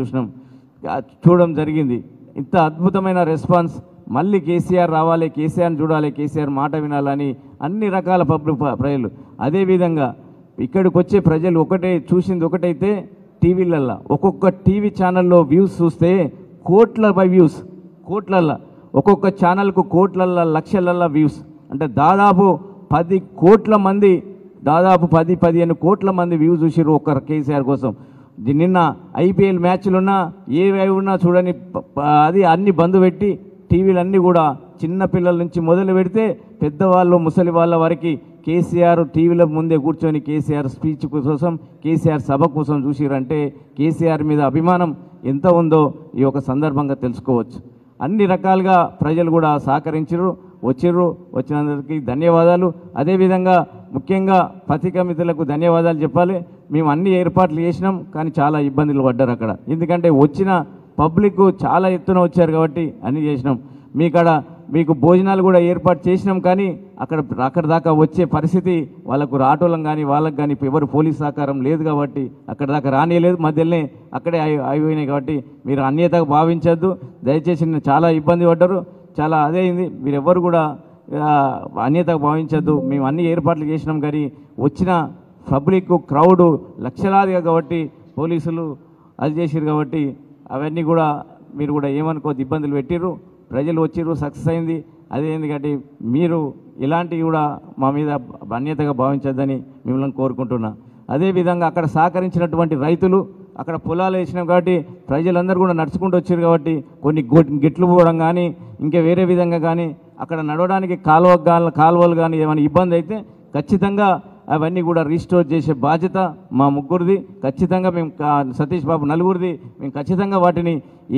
చూడడం జరిగింది. ఇంత అద్భుతమైన రెస్పాన్స్. మళ్ళీ కేసీఆర్ రావాలి, కేసీఆర్ని చూడాలి, కేసీఆర్ మాట వినాలని అన్ని రకాల ప్రజలు. అదేవిధంగా ఇక్కడికి వచ్చే ప్రజలు చూసింది ఒకటైతే టీవీలల్లో ఒక్కొక్క టీవీ ఛానల్లో వ్యూస్ చూస్తే కోట్లల్లో ఒక్కొక్క ఛానల్కు కోట్లల్లో లక్షలల్లో వ్యూస్. అంటే దాదాపు 10 కోట్ల మంది, దాదాపు 10-15 కోట్ల మంది వ్యూస్ చూసిరు ఒక్క కేసీఆర్ కోసం. నిన్న ఐపీఎల్ మ్యాచ్లున్నా ఏవి ఉన్నా చూడని అది అన్ని బంద్ పెట్టి టీవీలన్నీ కూడా చిన్నపిల్లల నుంచి మొదలు పెడితే పెద్దవాళ్ళు ముసలి వాళ్ళ వరకు కేసీఆర్ టీవీల ముందే కూర్చొని కేసీఆర్ స్పీచ్ కోసం, కేసీఆర్ సభ కోసం చూసిరంటే కేసీఆర్ మీద అభిమానం ఎంత ఉందో ఈ ఒక సందర్భంగా తెలుసుకోవచ్చు. అన్ని రకాలుగా ప్రజలు కూడా సహకరించారు. వచ్చినందుకు ధన్యవాదాలు. అదేవిధంగా ముఖ్యంగా పత్రికా మిత్రులకు ధన్యవాదాలు చెప్పాలి. మేము అన్ని ఏర్పాట్లు చేసినాం, కానీ చాలా ఇబ్బందులు పడ్డారు అక్కడ. ఎందుకంటే వచ్చిన పబ్లిక్ చాలా ఎత్తున వచ్చారు కాబట్టి అన్నీ చేసినాం. మీకు భోజనాలు కూడా ఏర్పాటు చేసినాం, కానీ అక్కడ దాకా వచ్చే పరిస్థితి వాళ్ళకు ఆటోలం కానీ వాళ్ళకు కానీ ఎవరు పోలీస్ సహకారం లేదు కాబట్టి అక్కడ దాకా రానియలేదు. మధ్యలోనే అక్కడే అయిపోయినాయి కాబట్టి మీరు అన్యతగా భావించద్దు దయచేసి. చాలా ఇబ్బంది పడ్డారు, చాలా అదే అయింది. మీరెవ్వరు కూడా అన్యతగా భావించద్దు. మేము అన్ని ఏర్పాట్లు చేసినాం, కానీ వచ్చిన పబ్లిక్ క్రౌడు లక్షలాదిగా కాబట్టి పోలీసులు అది చేసిరు కాబట్టి అవన్నీ కూడా మీరు కూడా ఏమనుకోవద్దు, ఇబ్బందులు పెట్టిర్రు. ప్రజలు వచ్చిర్రు, సక్సెస్ అయింది. అదే ఎందుకంటే మీరు ఇలాంటివి కూడా మా మీద అన్యతగా భావించద్దని మిమ్మల్ని కోరుకుంటున్నా. అదేవిధంగా అక్కడ సహకరించినటువంటి రైతులు అక్కడ పొలాలు వేసినాం కాబట్టి ప్రజలందరూ కూడా నడుచుకుంటూ వచ్చారు కాబట్టి కొన్ని గిట్లు పోవడం కానీ ఇంకా వేరే విధంగా కానీ అక్కడ నడవడానికి కాలువలు కానీ ఏమైనా ఇబ్బంది అయితే ఖచ్చితంగా అవన్నీ కూడా రీస్టోర్ చేసే బాధ్యత మా ముగ్గురిది. ఖచ్చితంగా మేము సతీష్ బాబు నలుగురిది. మేము ఖచ్చితంగా వాటిని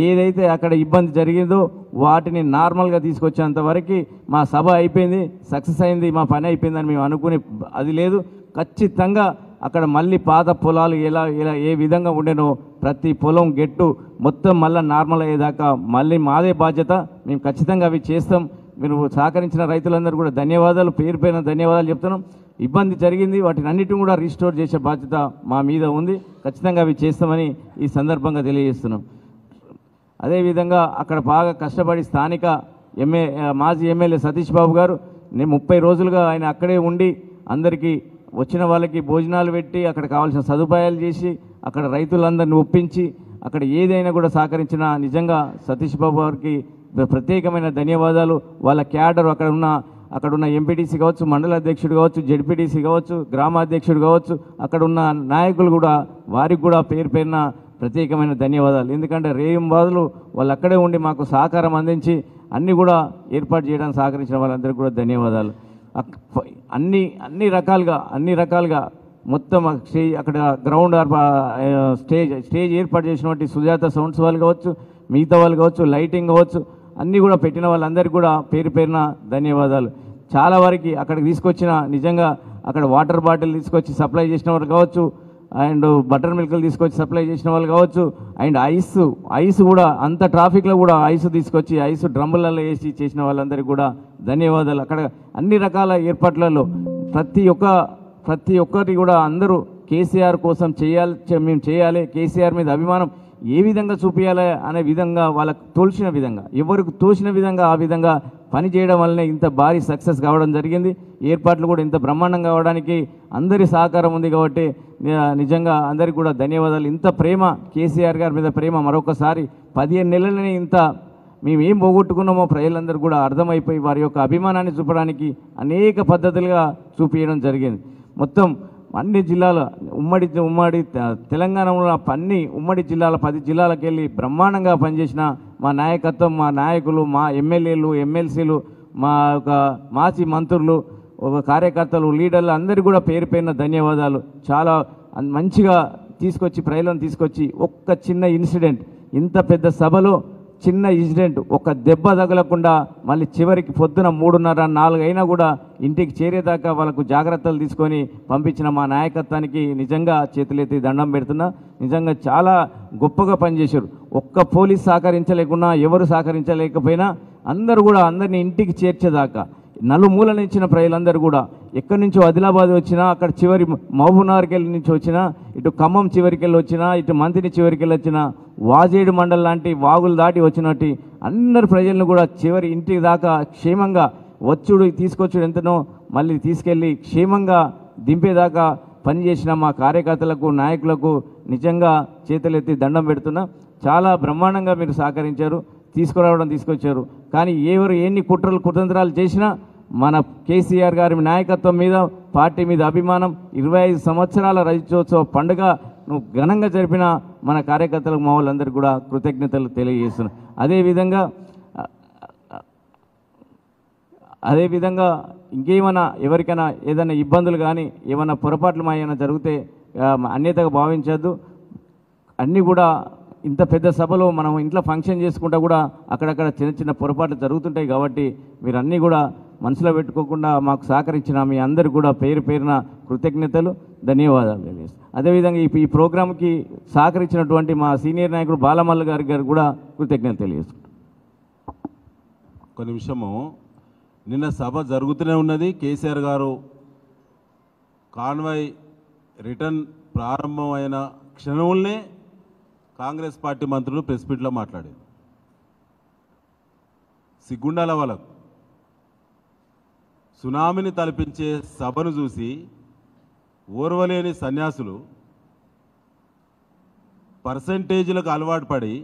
ఏదైతే అక్కడ ఇబ్బంది జరిగిందో వాటిని నార్మల్గా తీసుకొచ్చేంత వరకు మా సభ అయిపోయింది, సక్సెస్ అయింది, మా పని అయిపోయిందని మేము అనుకునే అది లేదు. ఖచ్చితంగా అక్కడ మళ్ళీ పాత పొలాలు ఎలా ఏ విధంగా ఉండేనో ప్రతి పొలం గెట్టు మొత్తం మళ్ళీ నార్మల్ అయ్యేదాకా మళ్ళీ మాదే బాధ్యత. మేము ఖచ్చితంగా అవి చేస్తాం. మీరు సహకరించిన రైతులందరూ కూడా ధన్యవాదాలు, పేరు పైన ధన్యవాదాలు చెప్తున్నాం. ఇబ్బంది జరిగింది, వాటిని అన్నిటిని కూడా రీస్టోర్ చేసే బాధ్యత మా మీద ఉంది. ఖచ్చితంగా అవి చేస్తామని ఈ సందర్భంగా తెలియజేస్తున్నాం. అదేవిధంగా అక్కడ బాగా కష్టపడి స్థానిక మాజీ ఎమ్మెల్యే సతీష్ బాబు గారు 30 రోజులుగా ఆయన అక్కడే ఉండి అందరికీ వచ్చిన వాళ్ళకి భోజనాలు పెట్టి అక్కడ కావాల్సిన సదుపాయాలు చేసి అక్కడ రైతులందరినీ ఒప్పించి అక్కడ ఏదైనా కూడా సహకరించిన నిజంగా సతీష్ బాబు గారికి ప్రత్యేకమైన ధన్యవాదాలు. వాళ్ళ క్యాడర్ అక్కడున్న ఎంపీటీసీ కావచ్చు, మండల అధ్యక్షుడు కావచ్చు, జెడ్పీటీసీ కావచ్చు, గ్రామాధ్యక్షుడు కావచ్చు, అక్కడున్న నాయకులు కూడా వారికి కూడా పేరు పేరున ప్రత్యేకమైన ధన్యవాదాలు. ఎందుకంటే రేయింబాదులు వాళ్ళు అక్కడే ఉండి మాకు సహకారం అందించి అన్నీ కూడా ఏర్పాటు చేయడానికి సహకరించిన వాళ్ళందరికీ కూడా ధన్యవాదాలు. అన్ని రకాలుగా మొత్తం అక్కడ గ్రౌండ్ స్టేజ్ ఏర్పాటు చేసినటువంటి సుజాత సౌండ్స్ వాళ్ళు కావచ్చు, మిగతా వాళ్ళు కావచ్చు, లైటింగ్ కావచ్చు, అన్నీ కూడా పెట్టిన వాళ్ళందరికీ కూడా పేరు పేరున ధన్యవాదాలు. చాలా వరకు అక్కడికి తీసుకొచ్చిన నిజంగా అక్కడ వాటర్ బాటిల్ తీసుకొచ్చి సప్లై చేసిన వాళ్ళు కావచ్చు, అండ్ బటర్ మిల్క్లు తీసుకొచ్చి సప్లై చేసిన వాళ్ళు కావచ్చు, అండ్ ఐస్ కూడా అంత ట్రాఫిక్లో కూడా ఐస్ తీసుకొచ్చి ఐస్ డ్రమ్ములలో వేసి చేసిన వాళ్ళందరికీ కూడా ధన్యవాదాలు. అక్కడ అన్ని రకాల ఏర్పాట్లలో ప్రతి ఒక్కటి కూడా అందరూ కేసీఆర్ కోసం మేము చేయాలి, కేసీఆర్ మీద అభిమానం ఏ విధంగా చూపించాలి అనే విధంగా వాళ్ళకు తోల్చిన విధంగా ఎవరికి తోచిన విధంగా ఆ విధంగా పని చేయడం వల్లనే ఇంత భారీ సక్సెస్ కావడం జరిగింది. ఏర్పాట్లు కూడా ఇంత బ్రహ్మాండంగా కావడానికి అందరి సహకారం ఉంది కాబట్టి నిజంగా అందరికీ కూడా ధన్యవాదాలు. ఇంత ప్రేమ కేసీఆర్ గారి మీద ప్రేమ మరొకసారి 15 నెలలని ఇంత మేము ఏం పోగొట్టుకున్నామో ప్రజలందరూ కూడా అర్థమైపోయి వారి యొక్క అభిమానాన్ని చూపడానికి అనేక పద్ధతులుగా చూపించడం జరిగింది. మొత్తం అన్ని జిల్లాల ఉమ్మడి తెలంగాణలో ఉమ్మడి జిల్లాల 10 జిల్లాలకు వెళ్ళి బ్రహ్మాండంగా పనిచేసిన మా నాయకత్వం, మా నాయకులు, మా ఎమ్మెల్యేలు, ఎమ్మెల్సీలు, మా యొక్క మాజీ మంత్రులు, కార్యకర్తలు, లీడర్లు అందరికీ కూడా పేరు పేరున ధన్యవాదాలు. చాలా మంచిగా ప్రజలను తీసుకొచ్చి ఒక్క చిన్న ఇన్సిడెంట్, ఇంత పెద్ద సభలో చిన్న ఇన్సిడెంట్, ఒక దెబ్బ తగలకుండా మళ్ళీ చివరికి పొద్దున 3:30, 4 అయినా కూడా ఇంటికి చేరేదాకా వాళ్ళకు జాగ్రత్తలు తీసుకొని పంపించిన మా నాయకత్వానికి నిజంగా చేతులెత్తి దండం పెడుతున్నా. నిజంగా చాలా గొప్పగా పనిచేశారు. ఒక్క పోలీస్ సహకరించలేకున్నా, ఎవరు సహకరించలేకపోయినా అందరినీ ఇంటికి చేర్చేదాకా నలుమూలన ఇచ్చిన ప్రజలందరూ కూడా ఎక్కడి నుంచో ఆదిలాబాద్ వచ్చినా, అక్కడ చివరి మహబూబ్నగర్కెళ్ళి నుంచి వచ్చినా, ఇటు ఖమ్మం చివరికెళ్ళి వచ్చినా, ఇటు మంత్రి చివరికెళ్ళి వచ్చినా, వాజేడు మండలం లాంటి వాగులు దాటి వచ్చినట్టు అందరు ప్రజలను కూడా చివరి ఇంటికి దాకా క్షేమంగా తీసుకొచ్చుడు ఎంతనో మళ్ళీ తీసుకెళ్ళి క్షేమంగా దింపేదాకా పనిచేసిన మా కార్యకర్తలకు, నాయకులకు నిజంగా చేతులెత్తి దండం పెడుతున్నా. చాలా బ్రహ్మాండంగా మీరు సహకరించారు, తీసుకొచ్చారు. కానీ ఎన్ని కుతంత్రాలు చేసినా మన కేసీఆర్ గారి నాయకత్వం మీద, పార్టీ మీద అభిమానం, 25 సంవత్సరాల రజతోత్సవ పండుగ ఘనంగా జరిపిన మన కార్యకర్తలకు, మా వాళ్ళందరికీ కూడా కృతజ్ఞతలు తెలియజేస్తున్నాం. అదేవిధంగా ఇంకేమైనా ఎవరికైనా ఏదైనా ఇబ్బందులు కానీ ఏమైనా పొరపాట్లు ఏమైనా జరిగితే అన్యతగా భావించద్దు. అన్నీ కూడా ఇంత పెద్ద సభలో మనం ఇంట్లో ఫంక్షన్ చేసుకుంటా కూడా అక్కడక్కడ చిన్న చిన్న పొరపాట్లు జరుగుతుంటాయి. కాబట్టి మీరు అన్నీ కూడా మనసులో పెట్టుకోకుండా మాకు సహకరించిన మీ అందరు కూడా పేరు పేరున కృతజ్ఞతలు, ధన్యవాదాలు తెలియజేస్తాను. అదేవిధంగా ఈ ప్రోగ్రాంకి సహకరించినటువంటి మా సీనియర్ నాయకుడు బాలమల్ల గారు కూడా కృతజ్ఞతలు తెలియజేస్తున్నాను. ఒక నిమిషము, నిన్న సభ జరుగుతూనే ఉన్నది. కేసీఆర్ గారు కాన్వాయ్ రిటర్న్ ప్రారంభమైన క్షణంలోనే కాంగ్రెస్ పార్టీ మంత్రులు ప్రెస్ మీట్లో మాట్లాడారు. సిగ్గుండాల వాళ్ళకు సునామీని తలపించే సభను చూసి ఓర్వలేని సన్యాసులు పర్సంటేజీలకు అలవాటు పడి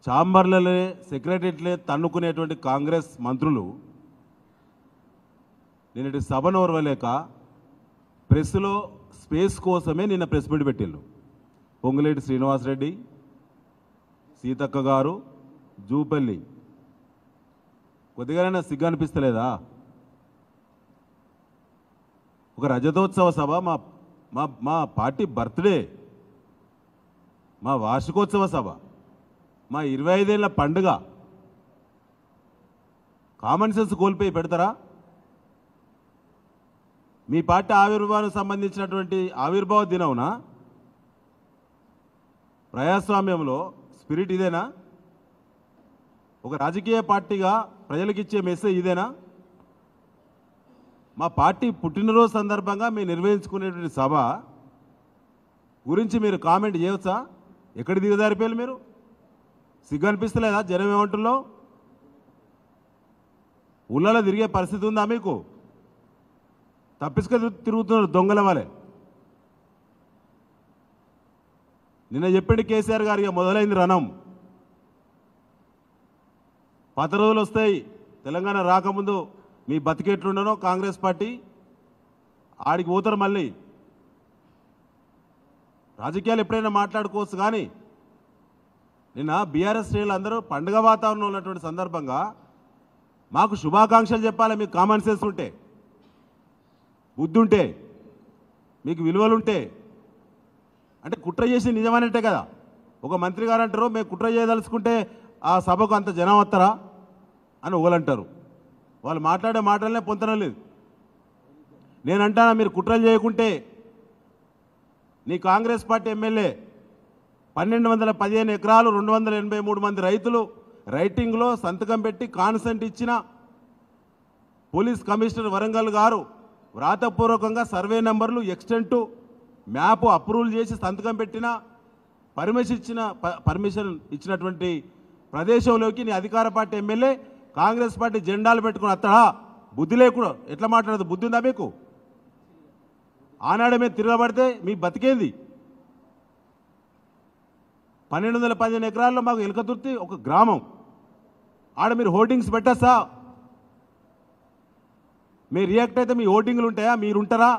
ఛాంబర్లనే సెక్రటరీలే తన్నుకునేటువంటి కాంగ్రెస్ మంత్రులు నిన్నటి సభను ఓర్వలేక ప్రెస్లో స్పేస్ కోసమే నిన్న ప్రెస్ మీట్ పెట్టిళ్ళు. పొంగులేటి శ్రీనివాసరెడ్డి, సీతక్క గారు, జూపల్లి. కొద్దిగానైనా సిగ్గు అనిపిస్తలేదా? ఒక రజతోత్సవ సభ, మా మా మా పార్టీ బర్త్డే, మా వార్షికోత్సవ సభ, మా 25 ఏళ్ల పండుగ, కామన్ సెన్స్ కోల్పోయి పెడతారా? మీ పార్టీ ఆవిర్భావానికి సంబంధించినటువంటి ఆవిర్భావ దినవునా? ప్రజాస్వామ్యంలో స్పిరిట్ ఇదేనా? ఒక రాజకీయ పార్టీగా ప్రజలకు ఇచ్చే మెసేజ్ ఇదేనా? మా పార్టీ పుట్టినరోజు సందర్భంగా మీరు నిర్వహించుకునేటువంటి సభ గురించి మీరు కామెంట్ చేయవచ్చా? ఎక్కడ దిగజారిపోయారు మీరు? సిగ్గు అనిపిస్తలేదా? జనం ఏమంటుల్లో ఊళ్ళలో తిరిగే పరిస్థితి ఉందా మీకు? తప్పిసుక తిరుగుతున్నారు దొంగల వలె. నిన్న చెప్పిండి కేసీఆర్ గారు, ఇక మొదలైంది రణం. పాత రోజులు వస్తాయి. తెలంగాణ రాకముందు మీ బతికేట్లుండనో కాంగ్రెస్ పార్టీ ఆడికి పోతారు. మళ్ళీ రాజకీయాలు ఎప్పుడైనా మాట్లాడుకోవచ్చు. కానీ నిన్న బీఆర్ఎస్ శ్రేణులు అందరూ పండుగ వాతావరణంలో ఉన్నటువంటి సందర్భంగా మాకు శుభాకాంక్షలు చెప్పాలి. మీకు కామన్ సెన్స్ ఉంటే, బుద్ధి ఉంటే, మీకు విలువలుంటే. అంటే కుట్ర చేసి నిజమనేట్టే కదా. ఒక మంత్రి గారు అంటారు, మేము కుట్ర చేయదలుచుకుంటే ఆ సభకు అంత జనం వస్తారా అని ఓలంటారు. వాళ్ళు మాట్లాడే మాటలనే పొంతనం లేదు. నేనంటానా, మీరు కుట్రలు చేయకుంటే నీ కాంగ్రెస్ పార్టీ ఎమ్మెల్యే 1215 ఎకరాలు 283 మంది రైతులు రైటింగ్లో సంతకం పెట్టి కాన్సెంట్ ఇచ్చిన పోలీస్ కమిషనర్ వరంగల్ గారు వ్రాతపూర్వకంగా సర్వే నెంబర్లు, ఎక్స్టెంటు, మ్యాప్ అప్రూవల్ చేసి సంతకం పెట్టిన పర్మిషన్ ఇచ్చినటువంటి ప్రదేశంలోకి నీ అధికార పార్టీ ఎమ్మెల్యే కాంగ్రెస్ పార్టీ జెండాలు పెట్టుకుని వస్తాడా? బుద్ధి లేకుండా ఎట్లా మాట్లాడదు? బుద్ధి ఉందా మీకు? ఆనాడే మేము తిరగబడితే మీ బతికేంది? 1215 ఎకరాల్లో మాకు ఎలకతుర్తి ఒక గ్రామం. ఆడ మీరు హోర్డింగ్స్ పెట్టస్తా? మీరు రియాక్ట్ అయితే మీ ఓటింగ్లు ఉంటాయా? మీరుంటారా?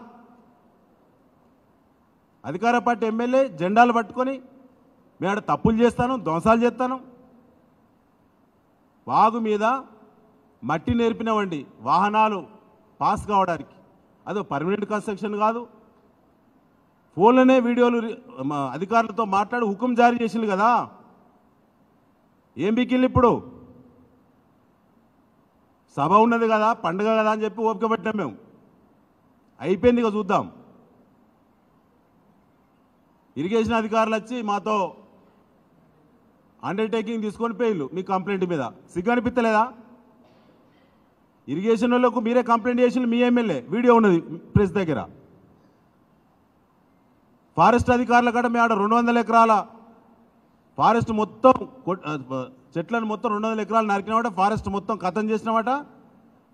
అధికార పార్టీ ఎమ్మెల్యే జెండాలు పట్టుకొని మేము ఆడ తప్పులు చేస్తాను, ధ్వంసాలు చేస్తాను. వాగు మీద మట్టి నేర్పినవండి వాహనాలు పాస్ కావడానికి. అదో పర్మనెంట్ కన్స్ట్రక్షన్ కాదు. ఫోన్లోనే వీడియోలు అధికారులతో మాట్లాడి హుకుం జారీ చేసింది కదా. ఏం బికిల్లు ఇప్పుడు? సభ ఉన్నది కదా, పండుగ కదా అని చెప్పి ఓపిక పెట్టినాం మేము. అయిపోయింది, ఇక చూద్దాం. ఇరిగేషన్ అధికారులు వచ్చి మాతో అండర్టేకింగ్ తీసుకొని పోయిళ్ళు మీ కంప్లైంట్ మీద. సిగ్గు అనిపించలేదా? ఇరిగేషన్ వాళ్ళకు మీరే కంప్లైంట్ చేసిన మీ ఎమ్మెల్యే, వీడియో ఉన్నది ప్రెస్ దగ్గర. ఫారెస్ట్ అధికారుల కాడ మీ ఆడ 200 ఎకరాల ఫారెస్ట్ మొత్తం చెట్లను మొత్తం 200 ఎకరాలు నరికినామట, ఫారెస్ట్ మొత్తం ఖతం చేసినామట.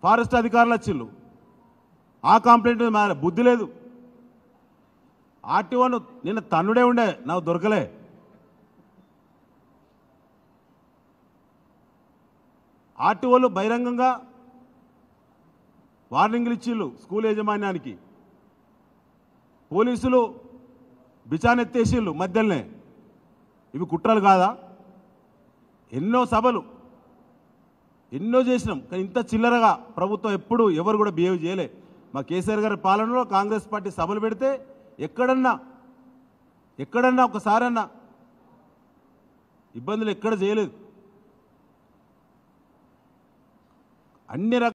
ఫారెస్ట్ అధికారులు వచ్చిళ్ళు. ఆ కంప్లైంట్ మీద బుద్ధి లేదు. ఆర్టీఓను నిన్న తన్నుడే ఉండే, నాకు దొరకలే. ఆర్టీఓలు బహిరంగంగా వార్నింగ్లు ఇచ్చిళ్ళు స్కూల్ యాజమాన్యానికి. పోలీసులు బిచానెత్తేసిళ్ళు మధ్యలోనే. ఇవి కుట్రలు కాదా? ఎన్నో సభలు ఎన్నో చేసినాం, కానీ ఇంత చిల్లరగా ప్రభుత్వం ఎప్పుడు ఎవరు కూడా బిహేవ్ చేయలే. మా కేసీఆర్ గారి పాలనలో కాంగ్రెస్ పార్టీ సభలు పెడితే ఎక్కడన్నా ఒకసారన్నా ఇబ్బందులు ఎక్కడ చేయలేదు. అన్ని రకాల